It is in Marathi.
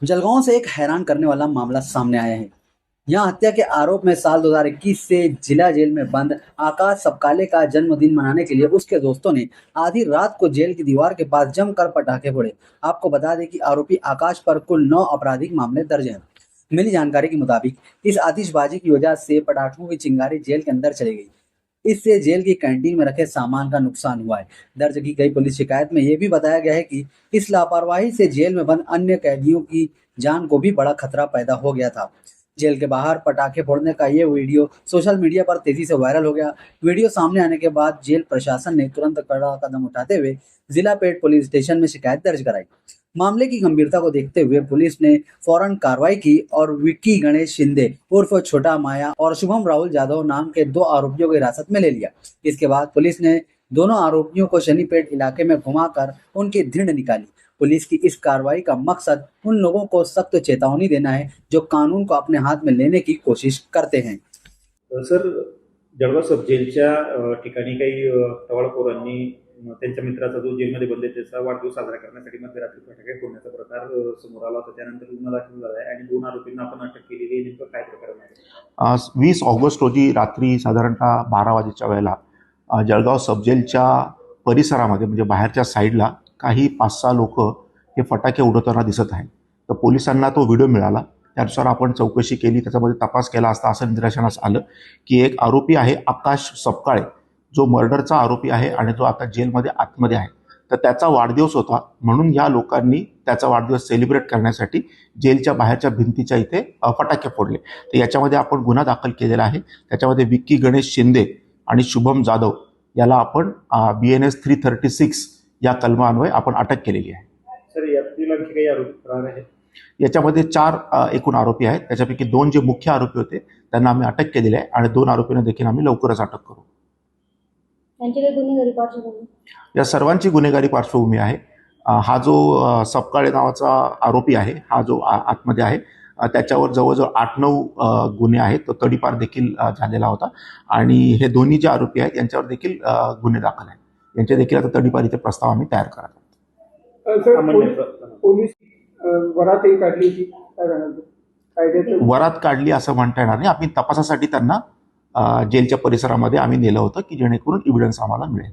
जलगांव से एक हैरान करने वाला मामला सामने आया है। यहाँ हत्या के आरोप में साल 2021 से जिला जेल में बंद आकाश सबकाले का जन्मदिन मनाने के लिए उसके दोस्तों ने आधी रात को जेल की दीवार के पास जमकर पटाखे फोड़े। आपको बता दें कि आरोपी आकाश पर कुल 9 आपराधिक मामले दर्ज हैं। मिली जानकारी के मुताबिक इस आतिशबाजी की वजह से पटाखों की चिंगारी जेल के अंदर चली गई। इससे जेल की कैंटीन में रखे सामान का नुकसान हुआ है। दर्ज की गई पुलिस शिकायत में यह भी बताया गया है कि इस लापरवाही से जेल में बंद अन्य कैदियों की जान को भी बड़ा खतरा पैदा हो गया था। जेल के बाहर पटाखे फोड़ने का ये वीडियो सोशल मीडिया पर तेजी से वायरल हो गया। वीडियो सामने आने के बाद जेल प्रशासन ने तुरंत कड़ा कदम उठाते हुए जिला पेट पुलिस स्टेशन में शिकायत दर्ज कराई। मामले की गंभीरता को देखते हुए पुलिस ने फौरन कार्रवाई की और विक्की गणेश शिंदे उर्फ छोटा माया और शुभम राहुल यादव नाम के 2 आरोपियों को हिरासत में ले लिया। इसके बाद पुलिस ने दोनों आरोपियों को शनिपेट इलाके में घुमाकर उनकी धिंड निकाली। पुलिस की इस कार्रवाई का मकसद उन लोगों को सख्त चेतावनी देना है जो कानून को अपने हाथ में लेने की कोशिश करते हैं। सर, जळगाव सब जेलच्या ठिकाणी काही टवाळखोरांनी त्यांच्या मित्राचा जो जेलमध्ये बंद आहे त्याचा वाढदिवस साजरा करण्यासाठी मध्यरात्री फटाके फोडण्याचा प्रकार समोर आला होता। त्यानंतर गुन्हा दाखल झाला आहे आणि 2 आरोपींना आपण अटक केलेली आहे। नेमकं काय प्रकरण आहे? 20 ऑगस्ट रोजी रात्री साधारणतः 12 वाजेच्या वेळेला जळगाव सबजेलच्या परिसरामध्ये म्हणजे बाहेरच्या साईडला काही 5-6 लोक हे फटाके उडवताना दिसत आहेत। तर पोलिसांना तो व्हिडिओ मिळाला, त्यानुसार आपण चौकशी केली, त्याच्यामध्ये तपास केला असता असं निदर्शनास आलं की एक आरोपी आहे आकाश सबकाळे, जो मर्डरचा आरोपी आहे आणि जो आता जेलमध्ये आतमध्ये आहे। तर त्याचा वाढदिवस होता म्हणून या लोकांनी त्याचा वाढदिवस सेलिब्रेट करण्यासाठी जेलच्या बाहेरच्या भिंतीच्या इथे फटाके फोडले। तर याच्यामध्ये आपण गुन्हा दाखल केलेला आहे। त्याच्यामध्ये विक्की गणेश शिंदे आणि शुभम जाधव याला आपण BNS 336 या कलमान्वये आपण अटक केलेली आहे। सर, यातील आणखी काही आरोपी फरार आहेत? याच्यामध्ये 4 एकूण आरोपी आहेत। त्याच्यापैकी 2 जे मुख्य आरोपी होते त्यांना आम्ही अटक केलेली आहे आणि 2 आरोपींना देखील आम्ही लवकरच अटक करू। त्यांची काही गुन्हेगारी पार्श्वभूमी? या सर्वांची गुन्हेगारी पार्श्वभूमी आहे। हा जो सबकाळे नावाचा आरोपी आहे, हा जो आतमध्ये आहे, त्याच्यावर जवळजवळ 8-9 गुन्हे आहेत। तो तडीपार देखील झालेला होता आणि हे दोन्ही जे आरोपी आहेत यांच्यावर देखील गुन्हे दाखल आहेत। यांचे देखील आता तडीपारीचे प्रस्ताव आम्ही तयार करत आहोत। पोलीस वरातही काढली होती, काय म्हणायचं? वरात काढली असं म्हणता येणार नाही। आम्ही तपासासाठी त्यांना जेलच्या परिसरामध्ये आम्ही नेलं होतं की जेणेकरून एव्हिडन्स आम्हाला मिळेल।